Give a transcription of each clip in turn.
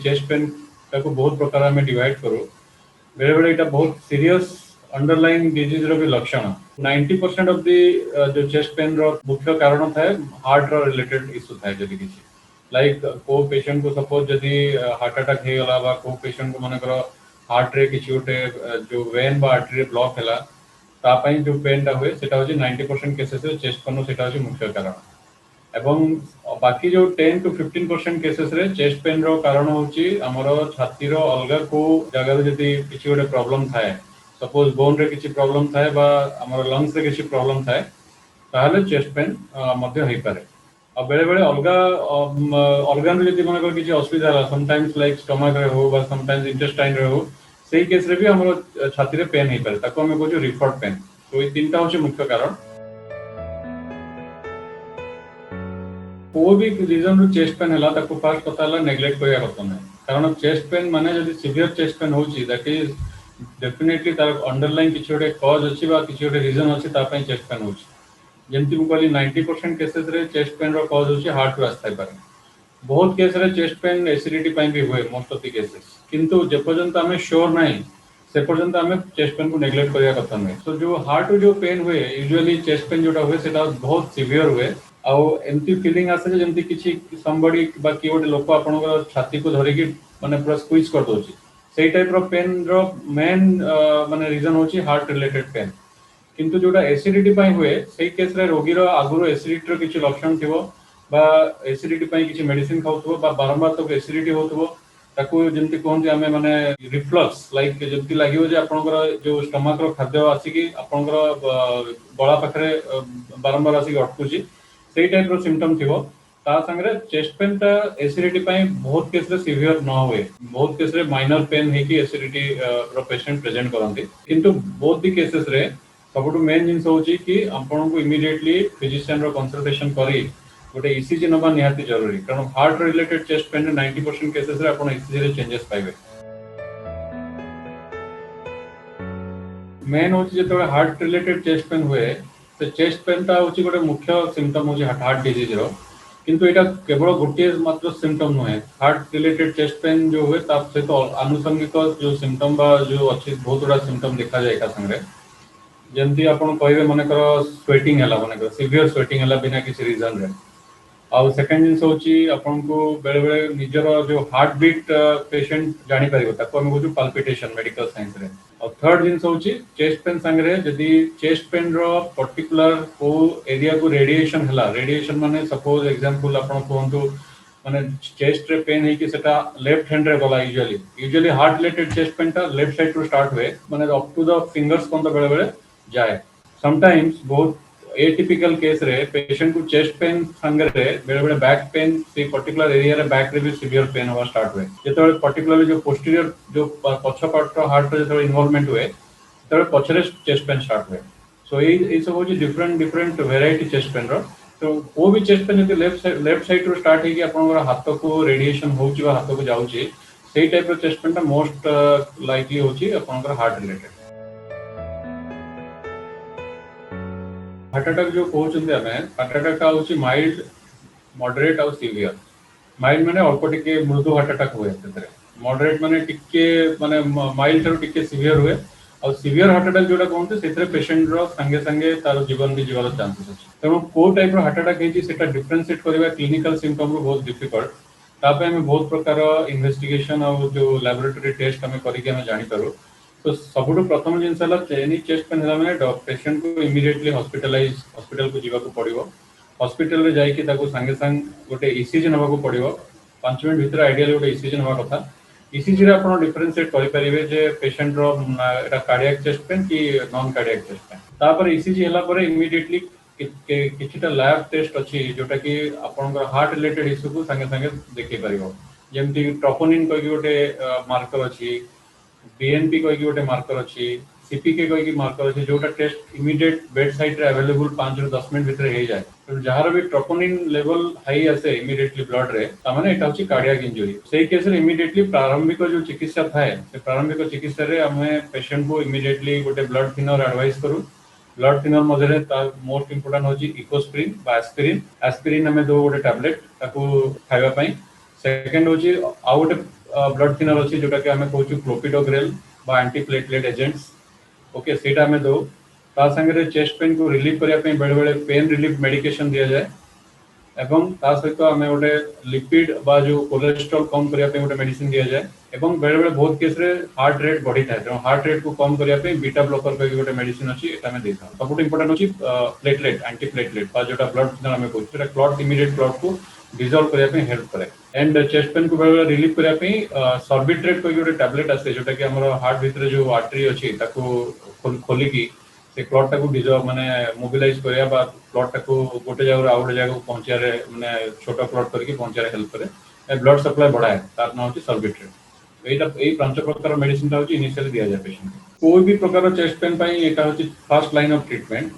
Chest pain को बहुत प्रकार आम डिवाइड करूँ बेले बेले यहाँ बहुत सीरियस अंडरलाइन डिजीज भी लक्षण 90% ऑफ दी जो चेस्ट पेन रो मुख्य कारण थाए हार्ट रो रिलेटेड इश्यू थाए जदि किसी लाइक को पेशेंट को सपोज जदि हार्ट अटैक हो गला को पेशेंट को मनकर हार्ट रे किसी गोटे जो वेन बा आर्टरी ब्लॉक है तापाई जो पेन टा हुए सेटा होची 90% केसेस रे चेस्ट पेन सेटा होची मुख्य कारण एवं बाकी जो 10 to 15% केसेस रे चेस्ट पेन रो कारण होची हमरो छाती रो अलग को जगह जदि किछि गोटे प्रॉब्लम थाए सपोज बोन रे किछि प्रॉब्लम थाए बा हमरो लंग्स रे किछि प्रॉब्लम थाए ताहले चेस्ट पेन मध्य होई पारे अब बेले बेले ऑर्गन रे जदि मन किछि असुविधा होला समटाइम्स लाइक स्टमक रे हो बा समटाइम्स इंटेस्टाइन रे हो सेही केस रे भी हमरो छाती रे पेन होई पारे ताको हम कहू रिफर्ड पेन तो ये तीनटा होची मुख्य कारण कोई भी रीजन रो चेस्ट पेन हला ताको फास्ट पता हला नेग्लेक्ट करिया कतो नै कारण चेस्ट पेन माने जदि सीवियर चेस्ट पेन होची दैट इज डेफिनेटली तार अंडरलाइन किछि गोटे कॉज अछि बा किछि गोटे रीजन अछि ता पय चेस्ट पेन होची जेंति मु कहली 90% केसेस रे चेस्ट पेन रो कॉज होची हार्ट रो आस्थाय पारे बहुत केस रे चेस्ट पेन एसिडिटी पय भी हुए मोस्ट ऑफ द केसेस किंतु जे पर्यंत हमें श्योर नहीं से पर्यंत हमें चेस्ट पेन को नेग्लेक्ट करिया कतो नै सो जो हार्ट जो पेन हुए यूजुअली चेस्ट पेन जोटा हुए सेटा बहुत सीवियर हुए आउ एमती फीलिंग आसे जेमती किछि समबडी बा कि गोटे लोक आपनकर छाती को धरि कि माने पूरा स्क्वीज कर दोछि सेही टाइप रो पेन रो मेन माने रीजन होछि हार्ट रिलेटेड पेन किंतु जोटा एसिडिटी पय हुए सेही केस रे रोगी रो आगुरो एसिडिटी रो किछि लक्षण थिबो बा एसिडिटी पय किछि मेडिसिन खाउथबो बा बारंबार तो एसिडिटी होथबो ताको जेमती कोहंती हमें माने रिफ्लक्स लाइक जेमती लागियो जे आपनकर जो स्टमक रो खाद्य आसी कि आपनकर गळा पाखरे बारंबार आसी अटकुछि सेही टाइप रो सिम्पटम थिबो ता संगरे चेस्ट पेन ता एसिडिटी पय बहुत केस रे सीवियर न होए बहुत केस रे माइनर पेन हे कि एसिडिटी रो पेशेंट प्रेजेंट करंती किंतु बहुत दी केसेस रे सबटु मेन जिंस होची कि आपन को इमीडिएटली फिजिशियन रो कंसल्टेशन करी गोटे ईसीजी नबा निहाती जरूरी कारण heart related chest pain 90% cases रे आपन ईसीजी रे चेंजेस पाइबे मेन होची जेतो हार्ट रिलेटेड चेस्ट पेन हुए तो चेस्ट पेन ता होची गोटे मुख्य सिम्पटम होची हार्ट डिजीज रो किंतु एटा केवल गोटे मात्र सिम्पटम नुहे हार्ट रिलेटेड चेस्ट पेन जो हुए ता से तो आनुषंगिक जो सिम्पटम बा जो अछि बहुत बड़ा सिम्पटम देखा जाय का संगे जेमती आपण कहबे माने कर स्वेटिंग हला माने कर सीवियर स्वेटिंग हला बिना किसी रीजन रे आउ सेकंड जिंस होची आपण को बेले बेले निजरो जो हार्ट बीट पेशेंट जानि परिबो ताको हम कहू पाल्पिटेशन मेडिकल साइंस रे और थर्ड जिंस होची चेस्ट पेन संगे जदी चेस्ट पेन रो पर्टिकुलर को एरिया को रेडिएशन हला रेडिएशन माने सपोज एग्जांपल आपण कहंतु माने चेस्ट रे पेन है कि सेटा लेफ्ट हैंड रे गला usually heart related chest pain ता लेफ्ट साइड टू स्टार्ट हुए माने अप टू द फिंगर्स कोन बेले बेले जाए समटाइम्स बहुत एटिपिकल केस रे पेशेंट को चेस्ट पेन संगे बेले बेले बैक पेन से पर्टिकुलर एरिया रे बैक रे भी सीवियर पेन होवा स्टार्ट हुए जेतो पर्टिकुलरली जो पोस्टीरियर जो पछ पार्ट रो हार्ट रो जेतो इन्वॉल्वमेंट हुए तो पछरे चेस्ट पेन स्टार्ट हुए सो ए सब होची डिफरेंट वेराइटी चेस्ट पेन रो तो वो भी चेस्ट पेन जति लेफ्ट साइड रो स्टार्ट हे कि आपन हाथ को रेडिएशन होची बा हाथ को जाउची सेही टाइप रो चेस्ट पेन ता मोस्ट लाइकली होची आपन हार्ट रिलेटेड हार्ट अटैक जो कहउछन्ते हमें हार्ट अटैक का होची माइल्ड मॉडरेट और सीवियर माइल्ड माने अल्प टिके मृदु हार्ट अटैक हुए तेरे मॉडरेट माने टिके माने माइल्ड थरो टिके सीवियर हुए और सीवियर हार्ट अटैक जोटा कहउते सेतरे पेशेंट रो संगे संगे तार जीवन भी जीवार चांसेस अछि तेनो को टाइप रो हार्ट अटैक हेची सेटा डिफरेंशिएट करबा क्लिनिकल सिम्पटम रो बहुत डिफिकल्ट तापे हम बहुत प्रकार इन्वेस्टिगेशन और जो लैबोरेटरी टेस्ट हमें करिके हम जानि पारो तो सबुठु प्रथम जिनस हला एनी चेस्ट पेन हला माने पेशेंट को इमीडिएटली हॉस्पिटल को जीवा को पड़िबो हॉस्पिटल रे जाई कि ताको संगे संग गोटे ईसीजी नबा को पड़िबो 5 मिनिट भीतर आइडियली गोटे ईसीजी नबा कथा ईसीजी रे आपण डिफरेंशिएट करि परिबे जे पेशेंट रो एटा कार्डियक चेस्ट पेन कि नॉन कार्डियक चेस्ट पेन तापर ईसीजी हला परे इमीडिएटली किछिटा लैब टेस्ट अछि जोटा कि आपण हार्ट रिलेटेड इश्यू को संगे संगे देखि परिबो जेमति ट्रोपोनिन कोइ गोटे मार्कर अछि बीएनपी कोई गोटे मार्कर अछि सीपीके कोई मार्कर अछि जोटा टेस्ट इमीडिएट बेड साइड रे अवेलेबल 5 ରୁ 10 मिनिट भीतर हे जाय तो जहार भी ट्रोपोनिन लेवल हाई आसे इमीडिएटली ब्लड रे त माने एटा अछि कार्डियक इंजरी सेही केस रे इमीडिएटली प्रारंभिक जो चिकित्सा थाए से प्रारंभिक चिकित्सा रे हमें पेशेंट को इमीडिएटली गोटे ब्लड थिनर एडवाइस करू ब्लड थिनर मधरे ता मोस्ट इंपोर्टेंट होची इकोस्प्रिन बा एस्पिरिन हमें दो गोटे टैबलेट ताको खाइबा पई सेकंड होची आ गोटे ब्लड थिनर अच्छी जोटा कि आम कहूँ क्लोपिडोग्रेल बा एंटीप्लेटलेट एजेंट्स ओके सेटा आम दो ता संगे चेस्ट पेन को रिलीव करने बेले बेले पेन रिलीफ मेडिकेशन दि जाए एवं ता सहित आम गोटे लिपिड बा जो कोलेस्ट्रॉल कम करने गोटे मेडिसिन दि जाए एवं बेले बेले बहुत केस रे हार्ट रेट बढ़ी था तेणु हार्ट रेट को कम करने बीटा ब्लॉकर कहीं गोटे मेडिसिन अच्छी आम दे था सब इंपोर्टेंट अच्छी प्लेटलेट एंटी प्लेटलेट बा जोटा ब्लड थिनर आम कहूँ क्लॉट इमीडिएट क्लॉट को डिजल्व करने हेल्प करे एंड चेस्ट पेन को बेले रिलीव करने सर्बिट्रेट कोई गोटे टैबलेट आसे जोटा कि आम हार्ट भितर जो आर्टरी अच्छी खोलिकी से क्लॉट टाको डिजल्व माने मोबिलाइज करिया बा क्लॉट टाको गोटे जगह आउ गोटे जगह पहुंचारे माने छोटा क्लॉट करके पहुंचारे हेल्प करे ब्लड सप्लाई बढ़ाए तार नाम होची सर्बिट्रेट एटा एई पांच प्रकार मेडिसिन ता होची इनिशियली दिया जाय पेशेंट कोई भी प्रकार चेस्ट पेन पई एटा होची फर्स्ट लाइन ऑफ ट्रीटमेंट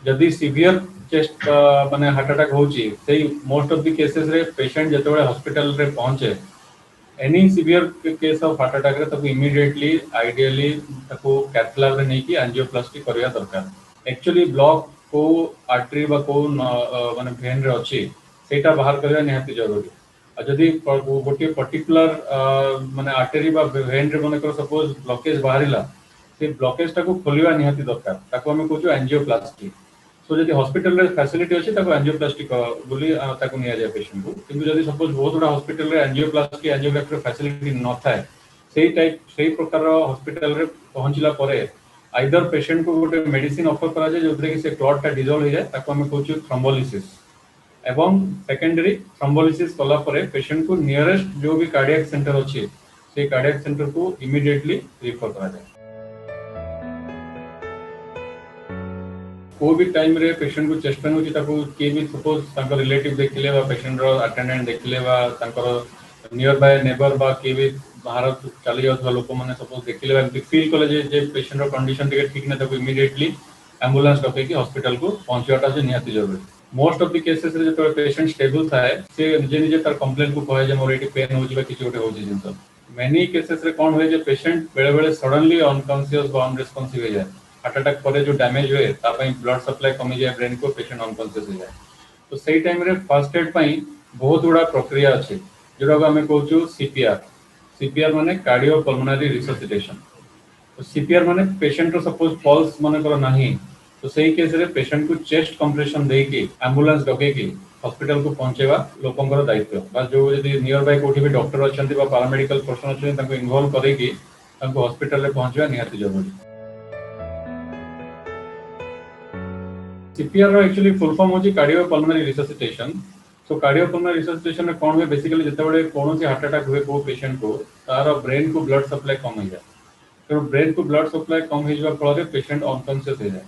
जदी सीवियर चेस्ट माने हार्ट अटैक होची सेई मोस्ट ऑफ द केसेस रे पेशेंट जतबे हॉस्पिटल रे पहुंचे any severe case of heart attack रे तको इमीडिएटली आइडियली तको कैथ लैब रे नहीं कि एंजियोप्लास्टी करिया दरकार एक्चुअली ब्लॉक को आर्टरी बा को माने वेन रे अछि सेटा बाहर करिया निहाती जरूरी आ जदी गोटे पर्टिकुलर माने आर्टरी बा वेन रे माने सपोज ब्लॉकेज बाहरिला से ब्लॉकेज टाको खोलिवा निहाती दरकार ताको हम कहू एंजियोप्लास्टी सो जब हॉस्पिटल रे फैसिलिटी अच्छी एंजियोप्लास्टी बोली निया जाए पेशेंट को किंतु जब सपोज बहुत गुड़ा हॉस्पिटल रे एंजियोप्लास्टी एंजियोग्राफी फैसिलिटी न थाए सेही टाइप सेही प्रकार हॉस्पिटल रे पहुंचला परे आइदर पेशेंट को गोटे मेडिसिन ऑफर करा जाए जो कि से क्लॉट टा डिजॉल्व हो जाए ताको हम कहू थ्रोम्बोलिसिस एवं सेकेंडरी थ्रोम्बोलिसिस कला परे पेशेंट को नियरेस्ट जो भी कार्डियक सेंटर अच्छी से कार्डियक सेंटर को इमीडिएटली रिफर करा जाए कोई भी टाइम रे पेशेंट को चेस्ट पेन होची ताको के भी सपोज तांकर रिलेटिव देखिले बा पेशेंट रो अटेंडेंट देखिले बा तांकर नियर बाय नेबर बा के भी बाहर चली जाउथवा लोक माने सपोज देखिले बा फील कले जे पेशेंट रो कंडीशन टिके ठीक ने ताको इमीडिएटली एम्बुलेंस डके की हॉस्पिटल को पहुंचाटा जे निहाती जरूरी मोस्ट ऑफ द केसेस रे जो पेशेंट स्टेबल थाए से निजे निजे तार कंप्लेंट को कहे जे मोर एटी पेन होची बा किछ गोटे होची जिंस मेनी केसेस रे कोन होय जे पेशेंट बेले बेले सडनली अनकॉन्शियस बा अनरेस्पॉन्सिव हो जाए हार्ट अटैक पर जो डैमेज हुए तापाई ब्लड सप्लाई कमी जाए ब्रेन को पेशेंट अनकॉन्शियस हो जाए तो सही टाइम रे फर्स्ट एड पाई बहुत गुड़ा प्रक्रिया अच्छी जोटा को आम कहूँ सीपीआर माने कार्डियो पल्मोनरी रिससिटेशन तो सीपीआर माने पेशेंट रो सपोज पल्स मन कर नाही तो सही केस रे पेशेंट को चेस्ट कंप्रेशन दे के एम्बुलेंस डके के हॉस्पिटल को पहुंचेवा लोकंकर दायित्व बा जो यदि नियर बाय कोठी भी डॉक्टर अछंती बा पैरामेडिकल पर्सन अछंती ताको इन्वॉल्व करे कि ताको हॉस्पिटल रे पहुंचवा निहाती जरूरी सीपीआर रो एक्चुअली फुल फॉर्म होची कार्डियो पल्मोनरी रिससिटेशन सो कार्डियो पल्मोनरी रिससिटेशन में कोन हुए बेसिकली जतबेले कोनो से हार्ट अटैक हुए को पेशेंट को तार ब्रेन को ब्लड सप्लाई कम हो जाए तो ब्रेन को ब्लड सप्लाई कम हो जावा फल पेशेंट अनकॉन्शियस हो जाए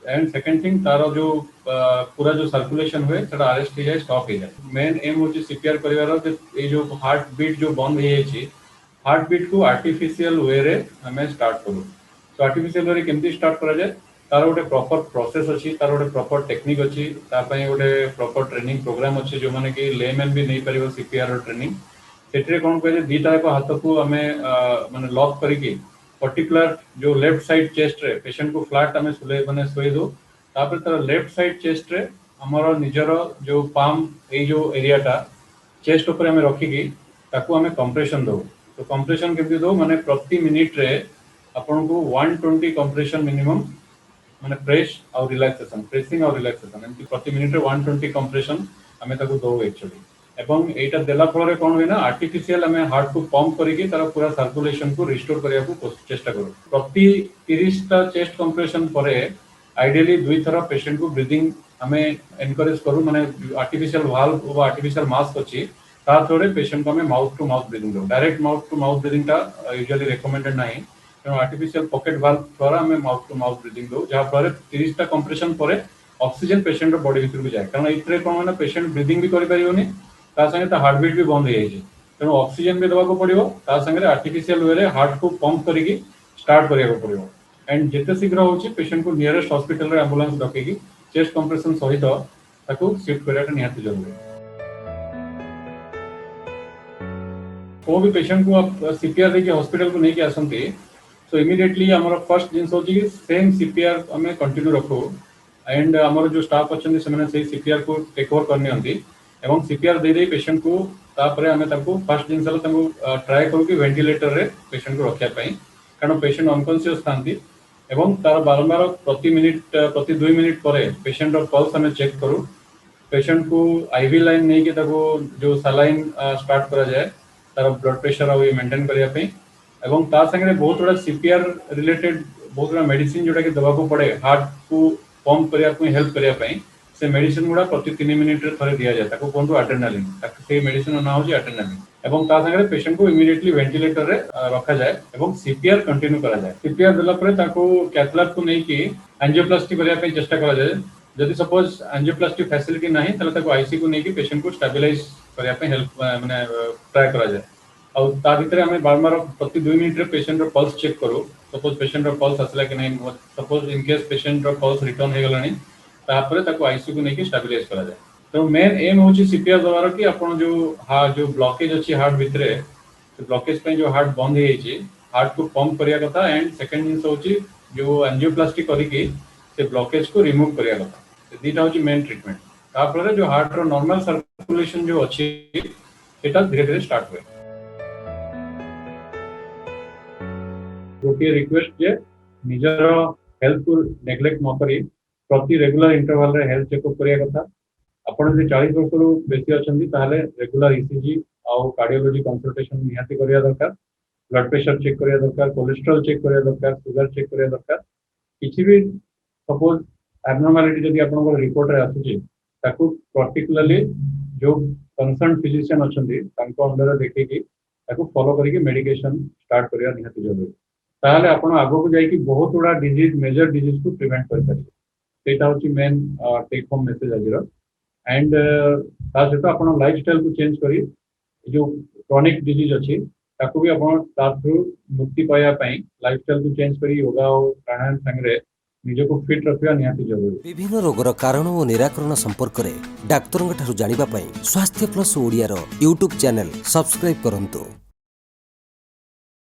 एंड सेकंड थिंग तार जो पूरा जो सर्कुलेशन हुए सेटा अरेस्ट हो जाए स्टॉप हो जाए मेन एम होची सीपीआर करिवार ए जो हार्ट बीट जो बंद हो जाई हार्ट बीट को आर्टिफिशियल वे रे हमें स्टार्ट करू तो आर्टिफिशियल वे केमती स्टार्ट करा जाए तार गोटे प्रॉपर प्रोसेस अच्छी तार गोटे प्रॉपर टेक्निक अच्छी तापाई गोटे प्रॉपर ट्रेनिंग प्रोग्राम अच्छी जो माने कि लेमैन भी नहीं पारिबो सीपीआर ट्रेनिंग सेठरे कोन कहे दीटा एक हाथ को आमे माने लॉक करिके पर्टिकुलर जो लेफ्ट साइड चेस्ट रे पेशेंट को फ्लैट आमे सुले माने सोई दो तापर तार लेफ्ट साइड चेस्ट रे हमर निजर जो पाम ए जो एरियाटा चेस्ट ऊपर आमे रखिकी ताको आमे कंप्रेशन दो तो कंप्रेशन केमती दो माने प्रति मिनिट रे आपन को 120 कंप्रेशन मिनिमम माने प्रेस और रिलैक्सेशन प्रेसिंग और रिलैक्सेशन एमती प्रति मिनिट रे 120 कंप्रेशन हमें ताको दो एक्चुअली एवं एटा देला फल कोन होय ना आर्टिफिशियल हमें हार्ट को पंप करके तार पूरा सर्कुलेशन को रिस्टोर करिया को चेष्टा करू प्रति 30 टा चेस्ट कंप्रेशन परे आइडियली दुई थरा पेशेंट को ब्रीदिंग हमें एनकरेज करू माने आर्टिफिशियल वाल्व व आर्टिफिशियल मास्क अछि ता थोड़े पेशेंट को हमें माउथ टू माउथ ब्रीदिंग दो direct mouth to mouth breathing ता यूजुअली रिकमेंडेड नाही तेणु आर्टिफिशियल पॉकेट वाल्व द्वारा हमें माउथ टू माउथ ब्रीदिंग दो जहाँ फल 30 टा कंप्रेशन पर ऑक्सीजन पेशेंट बॉडी भीतर को जाए कारण इतरे कौन ना पेशेंट ब्रीदिंग भी करें संगे हार्ट बीट भी बंद हो जाए तेणु ऑक्सीजन भी देवाक पड़ो संगे आर्टिफिशियल वे हार्ट को पंप करके स्टार्ट करा पड़ो एंड जिते शीघ्र होची पेशेंट को नियरेस्ट हॉस्पिटल रे एम्बुलेंस डकेकी चेस्ट कंप्रेशन सहित ताको शिफ्ट कराटा निहाती जरूरी को भी पेशेंट को आप सीपीआर देखिए हॉस्पिटल को लेके आसंती सो इमीडिएटली हमर फर्स्ट जिंस होची कि सेम सीपीआर हमें कंटिन्यू रखो एंड हमर जो स्टाफ अच्छे से सीपीआर को टेक ओवर करने हंती एवं सीपीआर दे दे पेशेंट को तापर आमे ताको फर्स्ट दिन साला ताको ट्राई करू कि वेंटिलेटर रे पेशेंट को रखिया पई कारण पेशेंट अनकॉन्शियस थांती एवं तार बारंबार प्रति मिनिट प्रति 2 मिनिट पर पेशेंट रो पल्स हमें चेक करू पेशेंट को आईवी लाइन नहीं कि ताको जो सलाइन स्टार्ट करा जाए तार ब्लड प्रेशर आ मेंटेन करिया पई एवं तार संगे बहुत बड़ा सीपीआर रिलेटेड बहुत बड़ा मेडिसिन जोटा कि दवा को पड़े हार्ट को पंप करिया को हेल्प करिया पई से मेडिसिन गुड़ा प्रति 3 मिनिट रे थरे दिया जाए ताको कोनटू एड्रेनालिन ताको से मेडिसिन ना हो जे एड्रेनालिन एवं ता संगे पेशेंट को इमीडिएटली वेंटिलेटर रे रखा जाए एवं सीपीआर कंटिन्यू करा जाए सीपीआर देला परे ताको कैथलैब को नहीं कि एंजियोप्लास्टी करिया पे चेष्टा करा जाए जदि सपोज एंजियोप्लास्टी फैसिलिटी नहीं तले ताको आईसी को नहीं कि पेशेंट को स्टेबलाइज करिया पे हेल्प माने ट्राई करा जाए और ता भीतर हमें बार-बार प्रति 2 मिनिट रे पेशेंट रो पल्स चेक करू सपोज पेशेंट रो पल्स असला कि नहीं सपोज इन केस पेशेंट रो पल्स रिटर्न हे गलानी तापर ताको आईसीयू को लेके स्टेबलाइज करा जाए तो मेन एम होची सीपीआर द्वारा कि आपण जो ब्लॉकेज अछि हार्ट भितरे तो ब्लॉकेज पे जो हार्ट बंद हे छि हार्ट को पंप करिया कथा एंड सेकंड जिंस होची जो एंजियोप्लास्टी करिके से ब्लॉकेज को रिमूव करिया कथा तो दीटा होची मेन ट्रीटमेंट तापर जो हार्ट रो नॉर्मल सर्कुलेशन जो अछि एटा धीरे धीरे स्टार्ट होय गोटे रिक्वेस्ट जे निजर हेल्थ को नेग्लेक्ट न करी प्रति रेगुलर इंटरवल रे हेल्थ चेकअप करिया कथा आपण जे 40 वर्ष रो बेसी अछंती ताले रेगुलर ईसीजी आ कार्डियोलॉजी कंसल्टेशन निहाती करिया दरकार ब्लड प्रेशर चेक करिया दरकार कोलेस्ट्रॉल चेक करिया दरकार शुगर चेक करिया दरकार किछि भी सपोज एब्नॉर्मलिटी जदि आपण को रिपोर्ट रे आसुची ताकू पर्टिकुलरली जो कंसर्न फिजिशियन अछंती तांको अंडर देखि कि ताकू फॉलो करिके मेडिकेशन स्टार्ट करिया निहाती जरूरी ताले आपण आगो को जाई कि बहुत बड़ा डिजीज मेजर डिजीज को प्रिवेंट कर पारे सेटा होची मेन टेक होम मेसेज आजिर एंड ता सहित आपण लाइफस्टाइल को चेंज करी जो क्रोनिक डिजीज अछि ताको भी आपण ता थ्रू मुक्ति पाया पई लाइफस्टाइल को चेंज करी योगा और प्राणायाम संगे निजको फिट रखिया निहाती जरूरी विभिन्न रोगर कारण और निराकरण संपर्क में डाक्तरों ठारू जानिबा पई स्वास्थ्य प्लस ओडिया रो यूट्यूब चैनल सब्सक्राइब करंतु।